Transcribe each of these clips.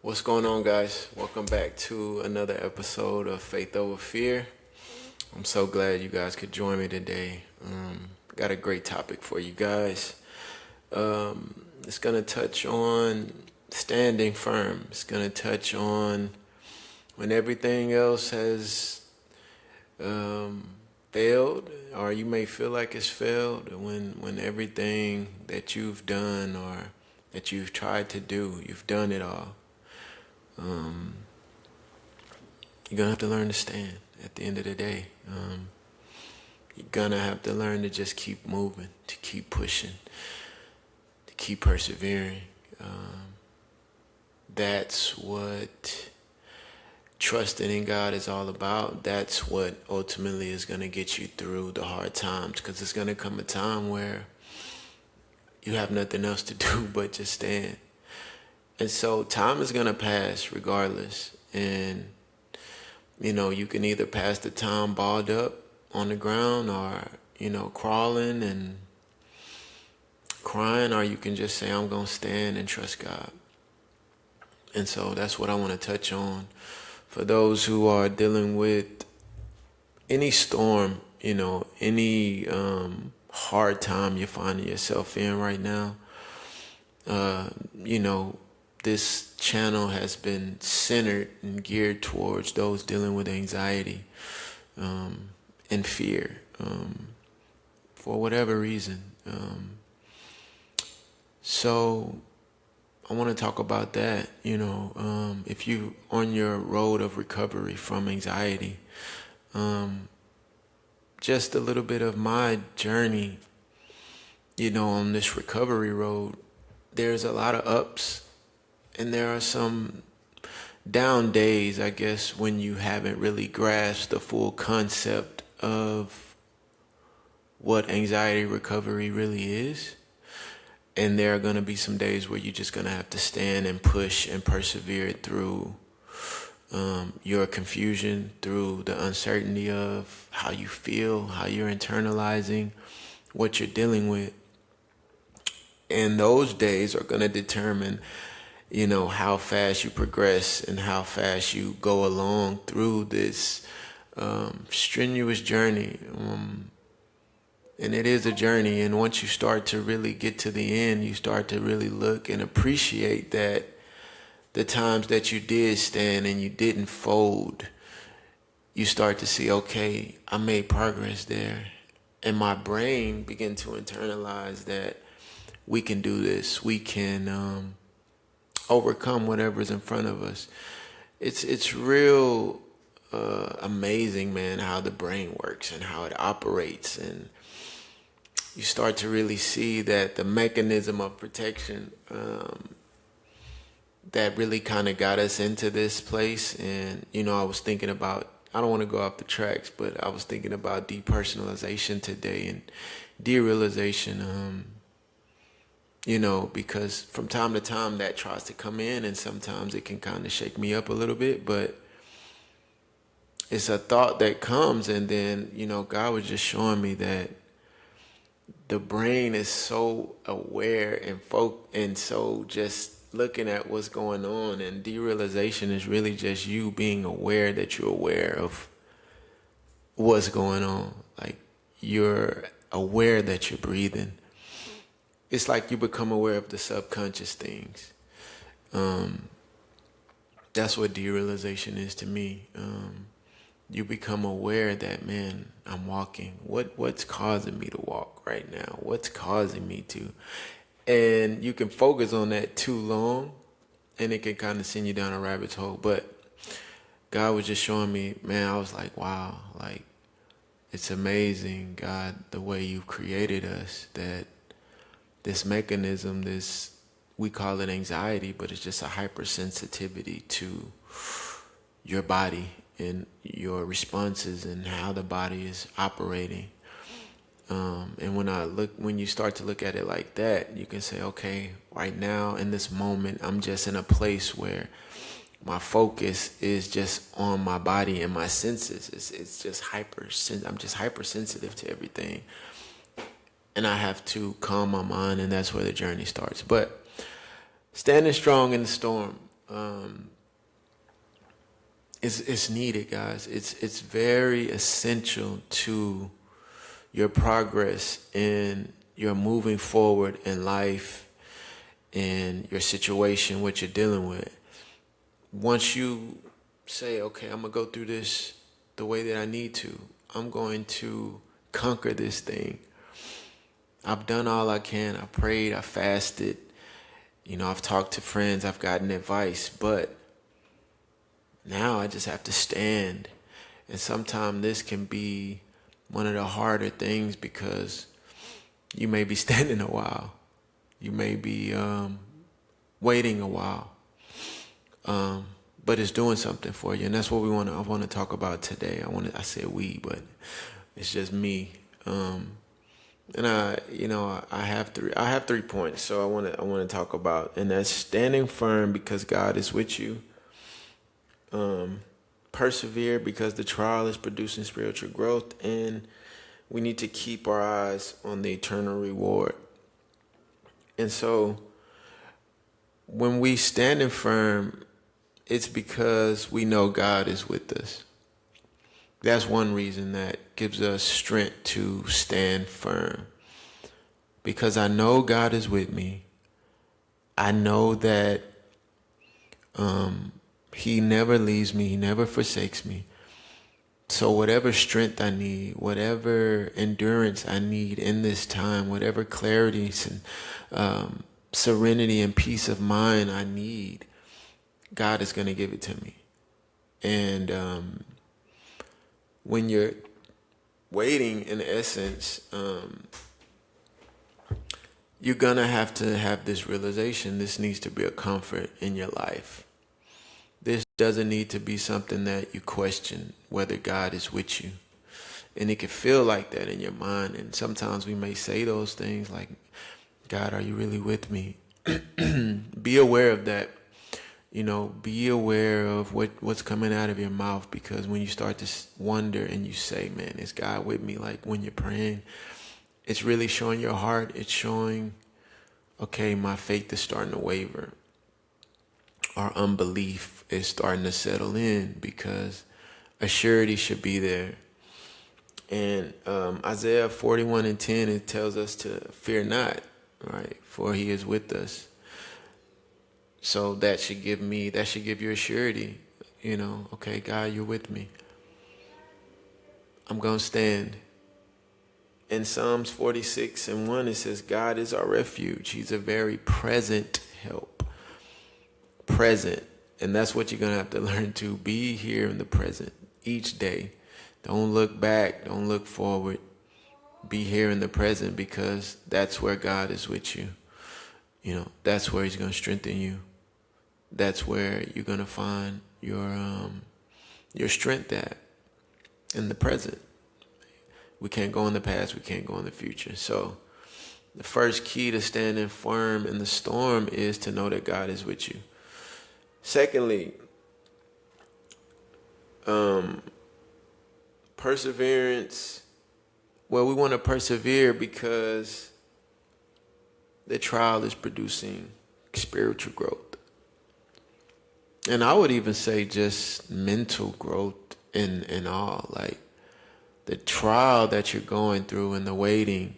What's going on, guys? Welcome back to another episode of Faith Over Fear. I'm so glad you guys could join me today. Got a great topic for you guys. It's going to touch on standing firm. It's going to touch on when everything else has failed, or you may feel like it's failed, when everything that you've done or that you've tried to do, you've done it all. You're gonna have to learn to stand at the end of the day. You're gonna have to learn to just keep moving, to keep pushing, to keep persevering. That's what trusting in God is all about. That's what ultimately is gonna get you through the hard times, because it's gonna come a time where you have nothing else to do but just stand. And so time is going to pass regardless. And, you can either pass the time balled up on the ground or, crawling and crying, or you can just say, I'm going to stand and trust God. And so that's what I want to touch on. For those who are dealing with any storm, any hard time you're finding yourself in right now, this channel has been centered and geared towards those dealing with anxiety and fear for whatever reason. So I want to talk about that. If you on your road of recovery from anxiety, just a little bit of my journey, on this recovery road. There's a lot of ups and there are some down days, I guess, when you haven't really grasped the full concept of what anxiety recovery really is. And there are going to be some days where you're just going to have to stand and push and persevere through your confusion, through the uncertainty of how you feel, how you're internalizing what you're dealing with. And those days are going to determine, how fast you progress and how fast you go along through this strenuous journey. And it is a journey. And once you start to really get to the end, you start to really look and appreciate that the times that you did stand and you didn't fold, you start to see, okay, I made progress there. And my brain began to internalize that we can do this. We can overcome whatever's in front of us. It's real amazing, man, how the brain works and how it operates. And you start to really see that the mechanism of protection that really kind of got us into this place. And, I was thinking about, I don't want to go off the tracks, but I was thinking about depersonalization today and derealization. Because from time to time that tries to come in, and sometimes it can kind of shake me up a little bit, but it's a thought that comes. And then, God was just showing me that the brain is so aware and so just looking at what's going on, and derealization is really just you being aware that you're aware of what's going on. Like, you're aware that you're breathing. It's like you become aware of the subconscious things. That's what derealization is to me. You become aware that, man, I'm walking. What's causing me to walk right now? What's causing me to? And you can focus on that too long, and it can kind of send you down a rabbit hole. But God was just showing me, man, I was like, wow, like, it's amazing, God, the way you've created us, that this mechanism, we call it anxiety, but it's just a hypersensitivity to your body and your responses and how the body is operating. And when you start to look at it like that, you can say, okay, right now in this moment, I'm just in a place where my focus is just on my body and my senses. It's just I'm just hypersensitive to everything. And I have to calm my mind, and that's where the journey starts. But standing strong in the storm, it's needed, guys. It's very essential to your progress in your moving forward in life, in your situation, what you're dealing with. Once you say, okay, I'm gonna go through this the way that I need to, I'm going to conquer this thing. I've done all I can. I prayed, I fasted, I've talked to friends, I've gotten advice, but now I just have to stand. And sometimes this can be one of the harder things because you may be standing a while. You may be waiting a while. But it's doing something for you. And that's what I want to talk about today. I said we, but it's just me. And I have three points. So I want to talk about, and that's standing firm because God is with you. Persevere because the trial is producing spiritual growth, and we need to keep our eyes on the eternal reward. And so when we standing firm, it's because we know God is with us. That's one reason that gives us strength to stand firm. Because I know God is with me. I know that He never leaves me. He never forsakes me. So whatever strength I need, whatever endurance I need in this time, whatever clarity and serenity and peace of mind I need, God is going to give it to me. And when you're waiting, in essence, you're going to have this realization. This needs to be a comfort in your life. This doesn't need to be something that you question whether God is with you. And it can feel like that in your mind. And sometimes we may say those things like, God, are you really with me? Be aware of that. Be aware of what's coming out of your mouth, because when you start to wonder and you say, man, is God with me? Like when you're praying, it's really showing your heart. It's showing, okay, my faith is starting to waver. Our unbelief is starting to settle in, because a surety should be there. And Isaiah 41:10, it tells us to fear not, right? For He is with us. So that should give you a surety, okay, God, you're with me. I'm going to stand. In Psalms 46:1, it says, God is our refuge. He's a very present help. Present. And that's what you're going to have to learn to be here in the present each day. Don't look back. Don't look forward. Be here in the present, because that's where God is with you. That's where He's going to strengthen you. That's where you're going to find your strength at, in the present. We can't go in the past. We can't go in the future. So the first key to standing firm in the storm is to know that God is with you. Secondly, perseverance. Well, we want to persevere because the trial is producing spiritual growth. And I would even say just mental growth in all. Like the trial that you're going through and the waiting,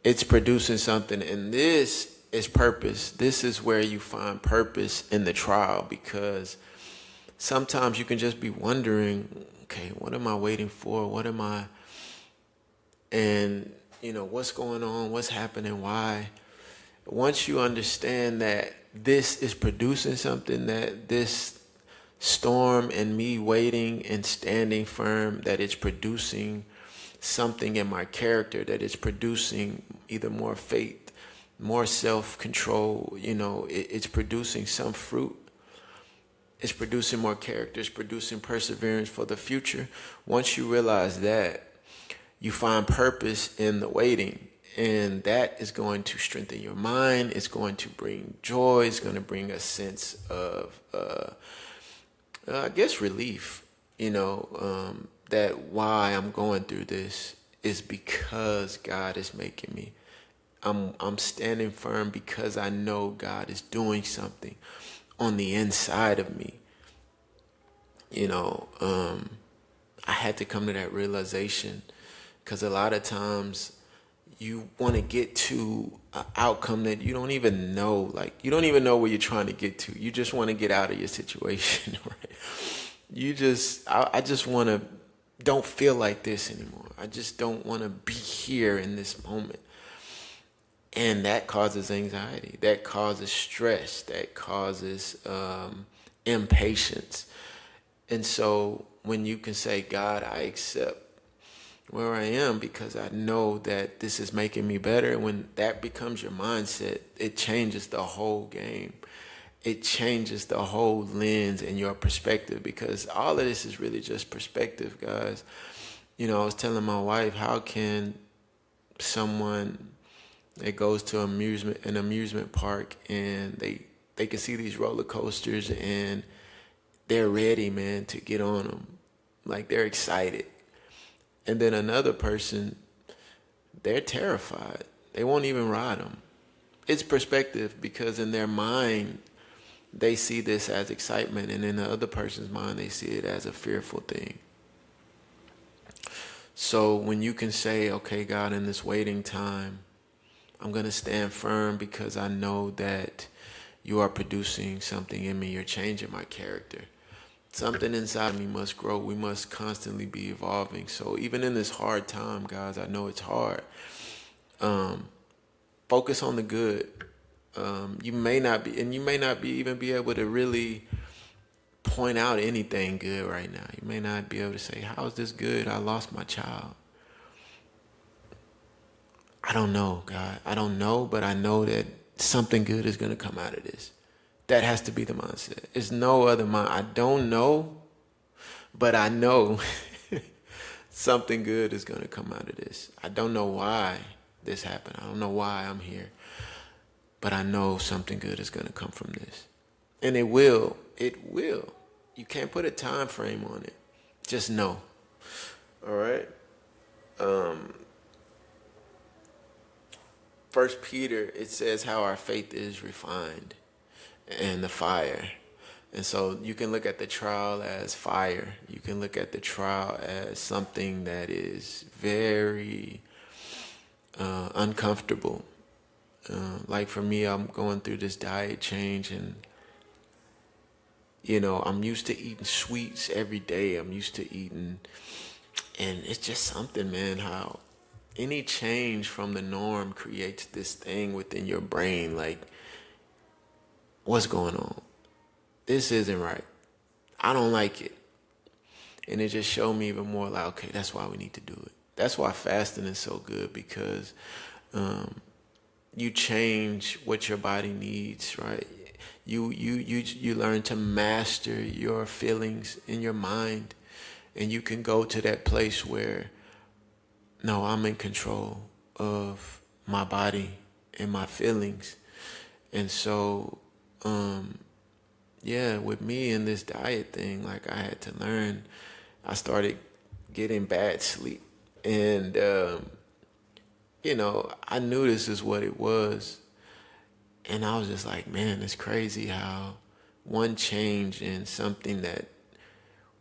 it's producing something. And this is purpose. This is where you find purpose in the trial, because sometimes you can just be wondering, okay, what am I waiting for? What am I? And, what's going on? What's happening? Why? Once you understand that this is producing something, that this storm and me waiting and standing firm, that it's producing something in my character, that it's producing either more faith, more self-control, it's producing some fruit. It's producing more character. It's producing perseverance for the future. Once you realize that, you find purpose in the waiting. And that is going to strengthen your mind. It's going to bring joy. It's going to bring a sense of, relief, that why I'm going through this is because God is making me. I'm standing firm because I know God is doing something. on the inside of me. I had to come to that realization, because a lot of times you want to get to an outcome that you don't even know. Like, you don't even know where you're trying to get to. You just want to get out of your situation, right? I just want to, don't feel like this anymore. I just don't want to be here in this moment. And that causes anxiety. That causes stress. That causes impatience. And so when you can say, God, I accept where I am because I know that this is making me better. When that becomes your mindset, it changes the whole game. It changes the whole lens and your perspective, because all of this is really just perspective, guys. I was telling my wife, how can someone that goes to an amusement park and they can see these roller coasters and they're ready, man, to get on them. Like, they're excited. And then another person, they're terrified. They won't even ride them. It's perspective, because in their mind, they see this as excitement. And in the other person's mind, they see it as a fearful thing. So when you can say, okay, God, in this waiting time, I'm going to stand firm because I know that you are producing something in me. You're changing my character. Something inside of me must grow. We must constantly be evolving. So even in this hard time, guys, I know it's hard. Focus on the good. You may not be even be able to really point out anything good right now. You may not be able to say, how is this good? I lost my child. I don't know, God. I don't know, but I know that something good is going to come out of this. That has to be the mindset. It's no other mind. I don't know, but I know something good is going to come out of this. I don't know why this happened. I don't know why I'm here, but I know something good is going to come from this. And it will. It will. You can't put a time frame on it. Just know. All right? 1 Peter, it says how our faith is refined and the fire. And so you can look at the trial as fire. You can look at the trial as something that is very uncomfortable. Like for me, I'm going through this diet change, and I'm used to eating sweets every day. I'm used to eating, and it's just something, man, how any change from the norm creates this thing within your brain, like, what's going on? This isn't right. I don't like it. And it just showed me even more like, okay, that's why we need to do it. That's why fasting is so good, because you change what your body needs, right? You learn to master your feelings in your mind, and you can go to that place where, no, I'm in control of my body and my feelings. And so, with me in this diet thing, like, I had to learn. I started getting bad sleep. And, I knew this is what it was. And I was just like, man, it's crazy how one change in something that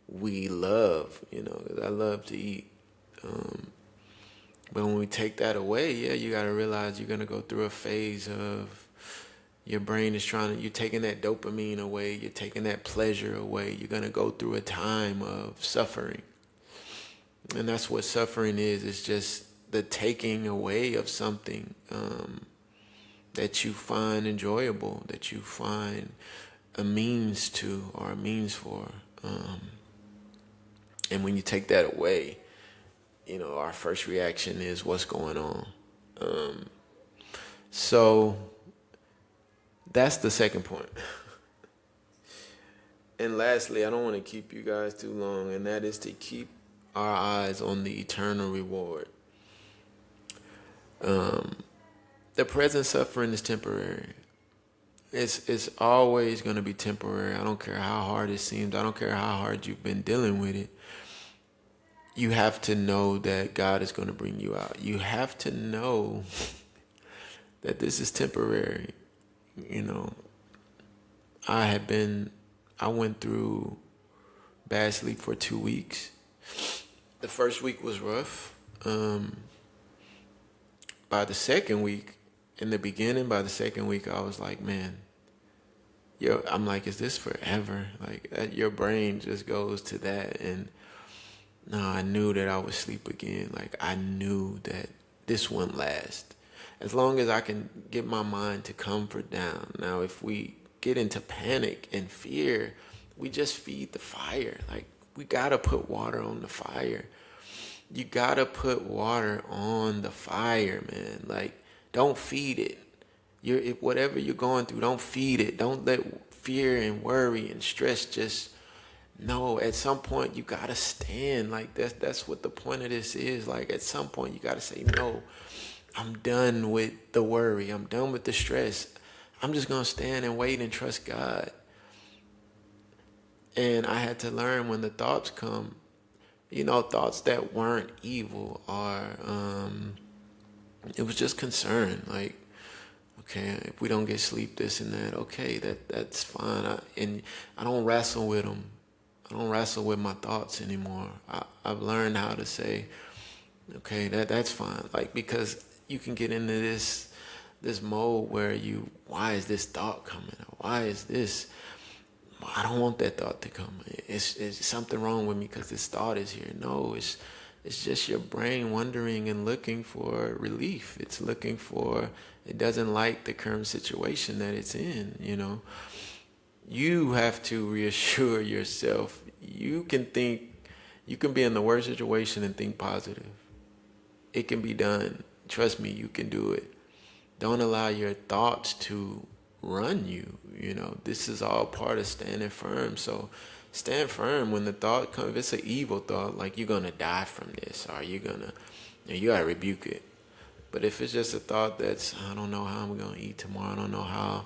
we love, 'cause I love to eat. But when we take that away, you got to realize you're going to go through a phase of your brain is you're taking that dopamine away. You're taking that pleasure away. You're going to go through a time of suffering. And that's what suffering is. It's just the taking away of something that you find enjoyable, that you find a means to or a means for. And when you take that away, our first reaction is, what's going on? So that's the second point. And lastly, I don't want to keep you guys too long, and that is to keep our eyes on the eternal reward. The present suffering is temporary. It's always going to be temporary. I don't care how hard it seems. I don't care how hard you've been dealing with it. You have to know that God is going to bring you out. You have to know that this is temporary. I went through bad sleep for 2 weeks. The first week was rough. By the second week, in the beginning, by the second week, I was like, man, I'm like, is this forever? Like, your brain just goes to that. And no, I knew that I would sleep again. Like, I knew that this wouldn't last. As long as I can get my mind to comfort down. Now, if we get into panic and fear, we just feed the fire. Like, we gotta put water on the fire. You gotta put water on the fire, man. Like, don't feed it. Whatever you're going through, don't feed it. Don't let fear and worry and stress just. No, at some point you gotta stand. Like, that's what the point of this is. Like, at some point you gotta say, no, I'm done with the worry. I'm done with the stress. I'm just gonna stand and wait and trust God. And I had to learn when the thoughts come, thoughts that weren't evil are, it was just concern. Like, okay, if we don't get sleep, this and that, okay, that's fine. And I don't wrestle with them. I don't wrestle with my thoughts anymore. I've learned how to say, okay, that's fine. Like, because you can get into this mode where why is this thought coming? Why is this? I don't want that thought to come. It's something wrong with me because this thought is here. No, it's just your brain wondering and looking for relief. It doesn't like the current situation that it's in, You have to reassure yourself. You can be in the worst situation and think positive. It can be done. Trust me, you can do it. Don't allow your thoughts to run you. This is all part of standing firm. So stand firm when the thought comes. If it's an evil thought, like you're gonna die from this, or you gotta rebuke it. But if it's just a thought that's, I don't know how I'm gonna eat tomorrow, I don't know how,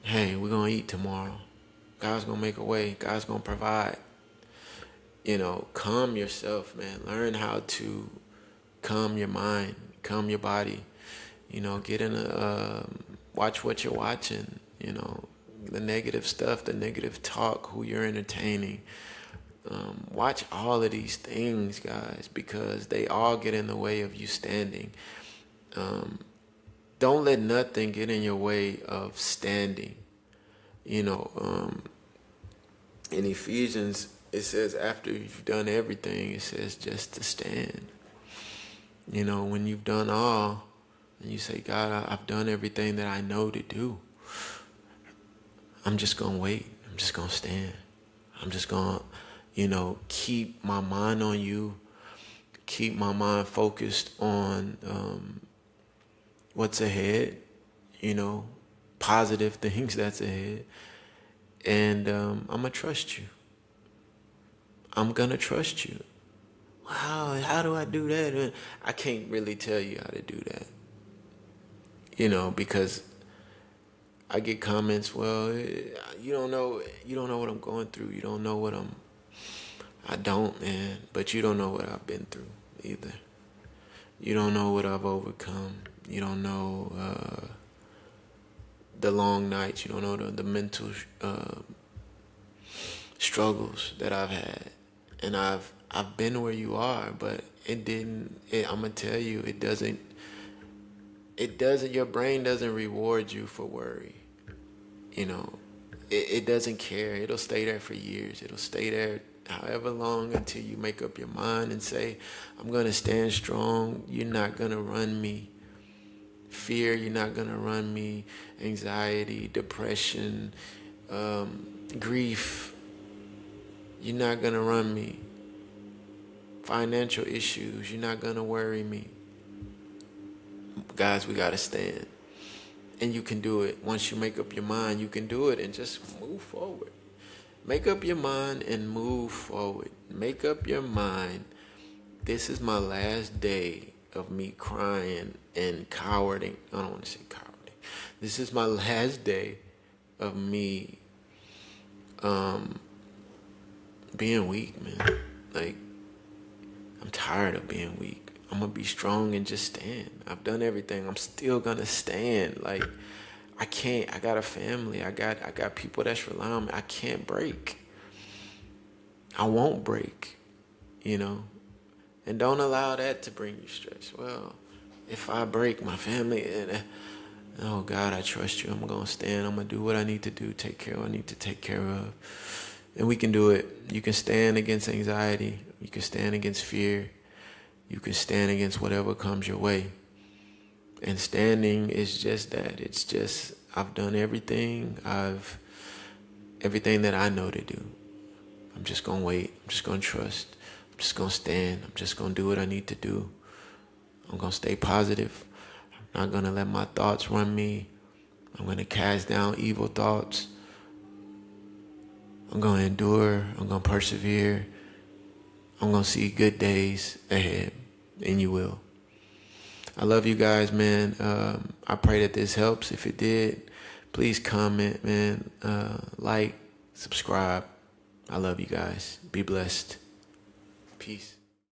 hey, we're gonna eat tomorrow. God's gonna make a way. God's gonna provide. Calm yourself, man. Learn how to calm your mind, calm your body. Get in watch what you're watching. The negative stuff, the negative talk, who you're entertaining. Watch all of these things, guys, because they all get in the way of you standing. Don't let nothing get in your way of standing. In Ephesians, it says after you've done everything, it says just to stand. When you've done all, and you say, God, I've done everything that I know to do. I'm just going to wait. I'm just going to stand. I'm just going to, keep my mind on you, keep my mind focused on what's ahead, positive things that's ahead. And I'm going to trust you. I'm going to trust you. Wow, how do I do that? I can't really tell you how to do that. Because I get comments, well, you don't know what I'm going through. You don't know I don't, man. But you don't know what I've been through either. You don't know what I've overcome. You don't know the long nights. You don't know the mental struggles that I've had. And I've been where you are, but I'm gonna tell you, it doesn't, your brain doesn't reward you for worry. It doesn't care. It'll stay there for years. It'll stay there however long until you make up your mind and say, I'm going to stand strong. You're not going to run me. Fear, you're not going to run me. Anxiety, depression, grief, you're not going to run me. Financial issues, you're not going to worry me. Guys, we got to stand. And you can do it. Once you make up your mind, you can do it and just move forward. Make up your mind and move forward. Make up your mind. This is my last day of me crying and cowarding. I don't want to say cowarding. This is my last day of me being weak, man. Like, I'm tired of being weak. I'm going to be strong and just stand. I've done everything. I'm still going to stand. Like, I can't. I got a family. I got people that's relying on me. I can't break. I won't break, you know. And don't allow that to bring you stress. Well, if I break my family, oh God, I trust you. I'm gonna stand. I'm gonna do what I need to do. Take care of what I need to take care of. And we can do it. You can stand against anxiety. You can stand against fear. You can stand against whatever comes your way. And standing is just that. It's just, I've done everything. Everything that I know to do. I'm just gonna wait. I'm just gonna trust. I'm just gonna stand. I'm just gonna do what I need to do. I'm gonna stay positive. I'm not gonna let my thoughts run me. I'm gonna cast down evil thoughts. I'm gonna endure. I'm gonna persevere. I'm gonna see good days ahead, and you will. I love you guys, man. I pray that this helps. If it did, please comment, man. Like, subscribe. I love you guys. Be blessed. Peace.